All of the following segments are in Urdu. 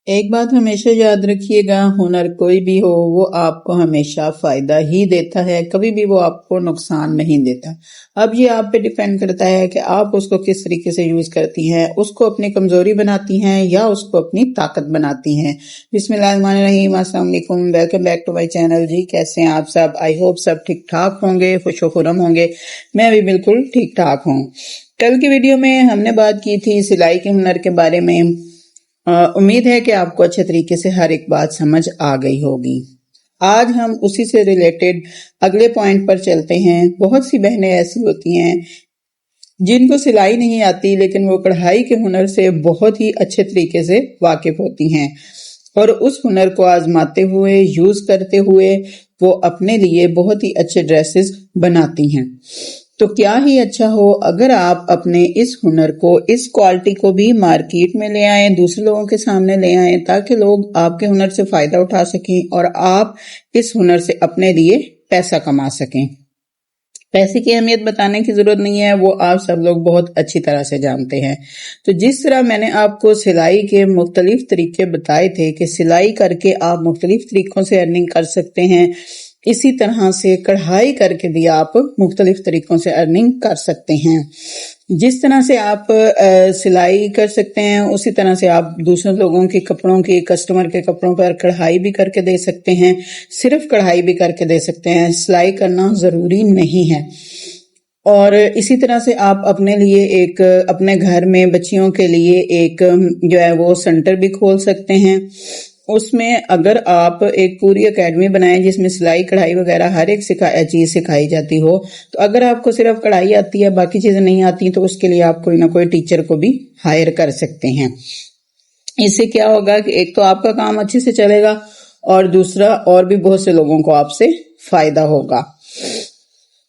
ایک بات ہمیشہ یاد رکھیے گا، ہنر کوئی بھی ہو وہ آپ کو ہمیشہ فائدہ ہی دیتا ہے، کبھی بھی وہ آپ کو نقصان نہیں دیتا۔ اب یہ آپ پہ ڈیپینڈ کرتا ہے کہ آپ اس کو کس طریقے سے یوز کرتی ہیں، اس کو اپنی کمزوری بناتی ہیں یا اس کو اپنی طاقت بناتی ہیں۔ بسم اللہ الرحمن الرحیم، السلام علیکم، welcome back to my channel. جی کیسے ہیں آپ سب؟ آئی ہوپ سب ٹھیک ٹھاک ہوں گے، خوش و خرم ہوں گے۔ میں بھی بالکل ٹھیک ٹھاک ہوں۔ کل کی ویڈیو میں ہم نے بات کی تھی سلائی کے ہنر کے بارے میں۔ امید ہے کہ آپ کو اچھے طریقے سے ہر ایک بات سمجھ آ گئی ہوگی۔ آج ہم اسی سے ریلیٹڈ اگلے پوائنٹ پر چلتے ہیں۔ بہت سی بہنیں ایسی ہوتی ہیں جن کو سلائی نہیں آتی لیکن وہ کڑھائی کے ہنر سے بہت ہی اچھے طریقے سے واقف ہوتی ہیں اور اس ہنر کو آزماتے ہوئے، یوز کرتے ہوئے وہ اپنے لیے بہت ہی اچھے ڈریسز بناتی ہیں۔ تو کیا ہی اچھا ہو اگر آپ اپنے اس ہنر کو، اس کوالٹی کو بھی مارکیٹ میں لے آئیں، دوسرے لوگوں کے سامنے لے آئیں، تاکہ لوگ آپ کے ہنر سے فائدہ اٹھا سکیں اور آپ اس ہنر سے اپنے لیے پیسہ کما سکیں۔ پیسے کی اہمیت بتانے کی ضرورت نہیں ہے، وہ آپ سب لوگ بہت اچھی طرح سے جانتے ہیں۔ تو جس طرح میں نے آپ کو سلائی کے مختلف طریقے بتائے تھے کہ سلائی کر کے آپ مختلف طریقوں سے ارننگ کر سکتے ہیں، اسی طرح سے کڑھائی کر کے بھی آپ مختلف طریقوں سے ارننگ کر سکتے ہیں۔ جس طرح سے آپ سلائی کر سکتے ہیں اسی طرح سے آپ دوسرے لوگوں کے کپڑوں کی، کسٹمر کے کپڑوں پر کڑھائی بھی کر کے دے سکتے ہیں، صرف کڑھائی بھی کر کے دے سکتے ہیں، سلائی کرنا ضروری نہیں ہے۔ اور اسی طرح سے آپ اپنے لیے ایک، اپنے گھر میں بچیوں کے لیے ایک جو ہے وہ سینٹر بھی کھول سکتے ہیں۔ اس میں اگر آپ ایک پوری اکیڈمی بنائیں جس میں سلائی کڑھائی وغیرہ ہر ایک چیز سکھائی جاتی ہو، تو اگر آپ کو صرف کڑھائی آتی ہے، باقی چیزیں نہیں آتی، تو اس کے لیے آپ کوئی نہ کوئی ٹیچر کو بھی ہائر کر سکتے ہیں۔ اس سے کیا ہوگا کہ ایک تو آپ کا کام اچھے سے چلے گا اور دوسرا اور بھی بہت سے لوگوں کو آپ سے فائدہ ہوگا۔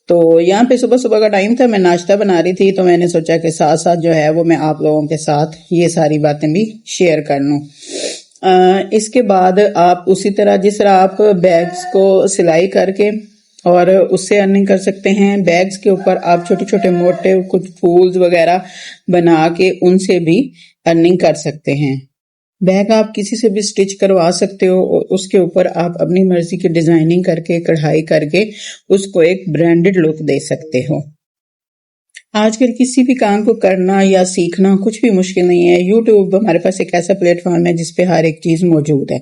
تو یہاں پہ صبح صبح کا ٹائم تھا، میں ناشتہ بنا رہی تھی، تو میں نے سوچا کہ ساتھ ساتھ جو ہے وہ میں آپ لوگوں کے ساتھ یہ ساری باتیں بھی شیئر کر لوں۔ اس کے بعد آپ اسی طرح، جس طرح آپ بیگز کو سلائی کر کے اور اس سے ارننگ کر سکتے ہیں، بیگز کے اوپر آپ چھوٹے چھوٹے موٹے کچھ پھولز وغیرہ بنا کے ان سے بھی ارننگ کر سکتے ہیں۔ بیگ آپ کسی سے بھی سٹچ کروا سکتے ہو اور اس کے اوپر آپ اپنی مرضی کی ڈیزائننگ کر کے، کڑھائی کر کے اس کو ایک برانڈڈ لک دے سکتے ہو۔ آج کل کسی بھی کام کو کرنا یا سیکھنا کچھ بھی مشکل نہیں ہے۔ یوٹیوب ہمارے پاس ایک ایسا پلیٹ فارم ہے جس پہ ہر ایک چیز موجود ہے۔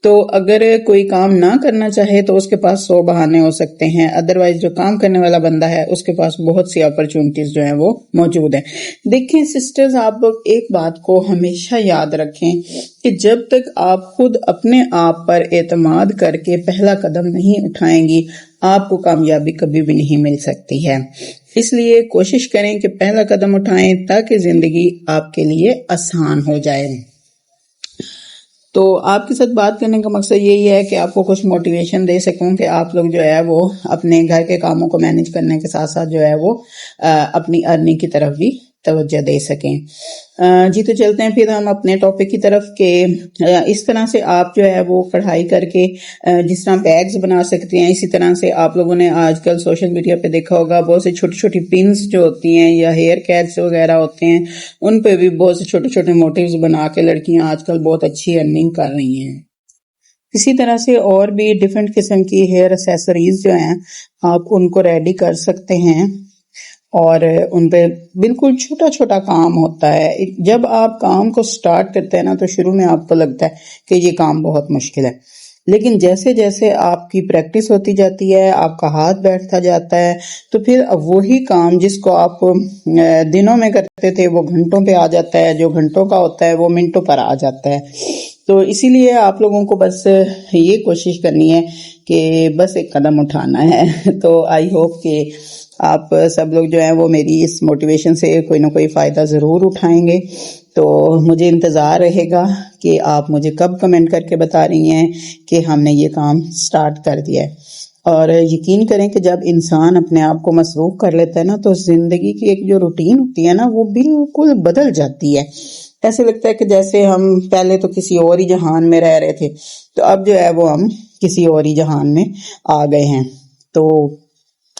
تو اگر کوئی کام نہ کرنا چاہے تو اس کے پاس 100 بہانے ہو سکتے ہیں، ادروائز جو کام کرنے والا بندہ ہے اس کے پاس بہت سی اپرچونٹیز جو ہیں وہ موجود ہیں۔ دیکھیں سسٹرز، آپ لوگ ایک بات کو ہمیشہ یاد رکھیں کہ جب تک آپ خود اپنے آپ پر اعتماد کر کے پہلا قدم نہیں اٹھائیں گی، آپ کو کامیابی کبھی بھی نہیں مل سکتی ہے۔ اس لیے کوشش کریں کہ پہلا قدم اٹھائیں تاکہ زندگی آپ کے لیے آسان ہو جائے۔ تو آپ کے ساتھ بات کرنے کا مقصد یہی ہے کہ آپ کو کچھ موٹیویشن دے سکوں کہ آپ لوگ جو ہے وہ اپنے گھر کے کاموں کو مینج کرنے کے ساتھ ساتھ جو ہے وہ اپنی ارننگ کی طرف بھی توجہ دے سکیں۔ جی تو چلتے ہیں پھر ہم اپنے ٹاپک کی طرف کہ اس طرح سے آپ جو ہے وہ کڑھائی کر کے جس طرح بیگز بنا سکتے ہیں، اسی طرح سے آپ لوگوں نے آج کل سوشل میڈیا پہ دیکھا ہوگا بہت سے چھوٹی چھوٹی پنس جو ہوتی ہیں یا ہیئر کیپس وغیرہ ہوتے ہیں، ان پہ بھی بہت سے چھوٹے چھوٹے موٹیوز بنا کے لڑکیاں آج کل بہت اچھی ارننگ کر رہی ہیں۔ اسی طرح سے اور بھی ڈیفرنٹ قسم کی ہیئر ایکسیسریز جو ہیں آپ ان کو ریڈی کر سکتے ہیں اور ان پہ بالکل چھوٹا چھوٹا کام ہوتا ہے۔ جب آپ کام کو سٹارٹ کرتے ہیں نا تو شروع میں آپ کو لگتا ہے کہ یہ کام بہت مشکل ہے، لیکن جیسے جیسے آپ کی پریکٹس ہوتی جاتی ہے، آپ کا ہاتھ بیٹھتا جاتا ہے، تو پھر وہی کام جس کو آپ دنوں میں کرتے تھے وہ گھنٹوں پہ آ جاتا ہے، جو گھنٹوں کا ہوتا ہے وہ منٹوں پر آ جاتا ہے۔ تو اسی لیے آپ لوگوں کو بس یہ کوشش کرنی ہے کہ بس ایک قدم اٹھانا ہے۔ تو آئی ہوپ کہ آپ سب لوگ جو ہیں وہ میری اس موٹیویشن سے کوئی نہ کوئی فائدہ ضرور اٹھائیں گے۔ تو مجھے انتظار رہے گا کہ آپ مجھے کب کمنٹ کر کے بتا رہی ہیں کہ ہم نے یہ کام سٹارٹ کر دیا ہے۔ اور یقین کریں کہ جب انسان اپنے آپ کو مصروف کر لیتا ہے نا تو زندگی کی ایک جو روٹین ہوتی ہے نا وہ بالکل بدل جاتی ہے۔ ایسے لگتا ہے کہ جیسے ہم پہلے تو کسی اور ہی جہان میں رہ رہے تھے، تو اب جو ہے وہ ہم کسی اور ہی جہان میں آ گئے ہیں۔ تو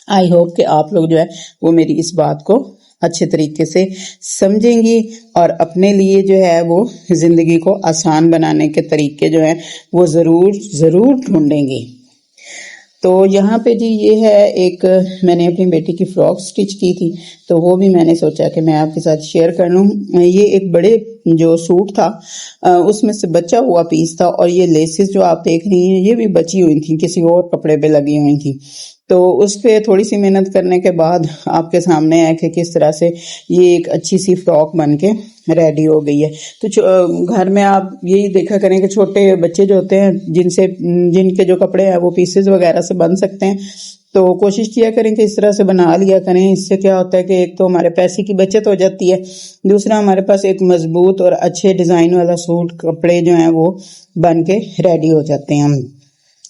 آئی ہوپ کہ آپ لوگ جو ہے وہ میری اس بات کو اچھے طریقے سے سمجھیں گی اور اپنے لیے جو ہے وہ زندگی کو آسان بنانے کے طریقے جو ہیں وہ ضرور ڈھونڈیں گی۔ تو یہاں پہ جی یہ ہے ایک میں نے اپنی بیٹی کی فراک سٹچ کی تھی، تو وہ بھی میں نے سوچا کہ میں آپ کے ساتھ شیئر کر لوں۔ یہ ایک بڑے جو سوٹ تھا اس میں سے بچا ہوا پیس تھا، اور یہ لیسز جو آپ دیکھ رہی ہیں یہ بھی بچی ہوئی تھیں، کسی اور کپڑے پہ لگی ہوئی تھیں۔ تو اس پہ تھوڑی سی محنت کرنے کے بعد آپ کے سامنے ہے کہ کس طرح سے یہ ایک اچھی سی فراک بن کے ریڈی ہو گئی ہے۔ تو گھر میں آپ یہی دیکھا کریں کہ چھوٹے بچے جو ہوتے ہیں جن کے جو کپڑے ہیں وہ پیسز وغیرہ سے بن سکتے ہیں، تو کوشش کیا کریں کہ اس طرح سے بنا لیا کریں۔ اس سے کیا ہوتا ہے کہ ایک تو ہمارے پیسے کی بچت ہو جاتی ہے، دوسرا ہمارے پاس ایک مضبوط اور اچھے ڈیزائن والا سوٹ کپڑے جو ہیں وہ بن کے ریڈی ہو جاتے ہیں۔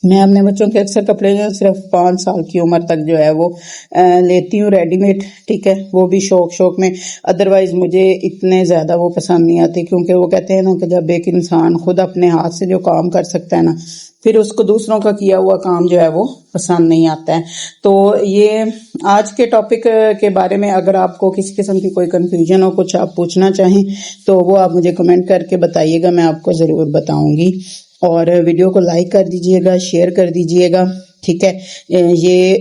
میں اپنے بچوں کے اکثر کپڑے جو صرف 5 سال کی عمر تک جو ہے وہ لیتی ہوں ریڈی میڈ، ٹھیک ہے، وہ بھی شوق میں، ادروائز مجھے اتنے زیادہ وہ پسند نہیں آتے، کیونکہ وہ کہتے ہیں نا کہ جب ایک انسان خود اپنے ہاتھ سے جو کام کر سکتا ہے نا، پھر اس کو دوسروں کا کیا ہوا کام جو ہے وہ پسند نہیں آتا ہے۔ تو یہ آج کے ٹاپک کے بارے میں اگر آپ کو کسی قسم کی کوئی کنفیوژن ہو، کچھ آپ پوچھنا چاہیں تو وہ آپ مجھے کمنٹ کر کے بتائیے گا، میں آپ کو ضرور بتاؤں گی۔ اور ویڈیو کو لائک کر دیجئے گا، شیئر کر دیجئے گا، ٹھیک ہے۔ یہ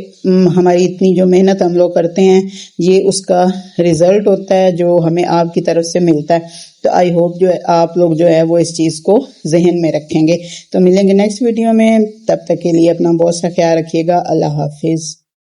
ہماری اتنی جو محنت ہم لوگ کرتے ہیں یہ اس کا رزلٹ ہوتا ہے جو ہمیں آپ کی طرف سے ملتا ہے۔ تو آئی ہوپ جو ہے آپ لوگ جو ہے وہ اس چیز کو ذہن میں رکھیں گے۔ تو ملیں گے نیکسٹ ویڈیو میں، تب تک کے لیے اپنا بہت سا خیال رکھیے گا۔ اللہ حافظ۔